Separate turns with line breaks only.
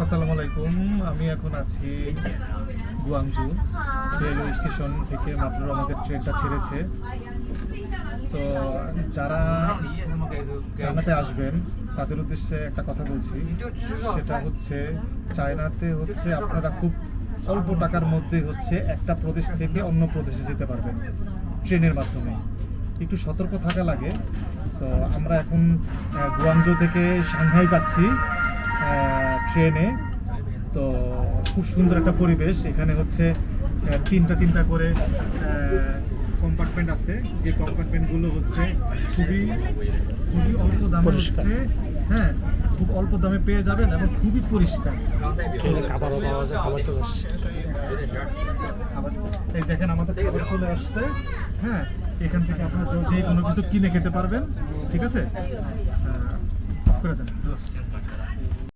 আসসালামু আলাইকুম। আমি এখন আছি গুয়াংজু রেলওয়ে স্টেশন থেকে। মাত্র আমাদের ট্রেনটা ছেড়েছে। তো যারা চায়নাতে আসবেন তাদের উদ্দেশ্যে একটা কথা বলছি, সেটা হচ্ছে চায়নাতে হচ্ছে আপনারা খুব অল্প টাকার মধ্যে হচ্ছে একটা প্রদেশ থেকে অন্য প্রদেশে যেতে পারবেন ট্রেনের মাধ্যমে। একটু সতর্ক থাকা লাগে। তো আমরা এখন গুয়াংজু থেকে সাংহাই যাচ্ছি ট্রেনে। তো খুব সুন্দর একটা পরিবেশ। এখানে হচ্ছে তিনটা করে কম্পার্টমেন্ট আছে, যে কম্পার্টমেন্টগুলো হচ্ছে খুবই খুবই অল্প দামে হচ্ছে, হ্যাঁ খুব অল্প দামে পেয়ে যাবেন এবং খুবই পরিষ্কার।
খাবারও পাওয়া যায়, খাবার চলে আসছে।
খাবার এই দেখেন আমাদের খাবার চলে আসছে। হ্যাঁ, এখান থেকে আপনারা যে কোনো কিছু কিনে খেতে পারবেন। ঠিক আছে, অফ করে দেন।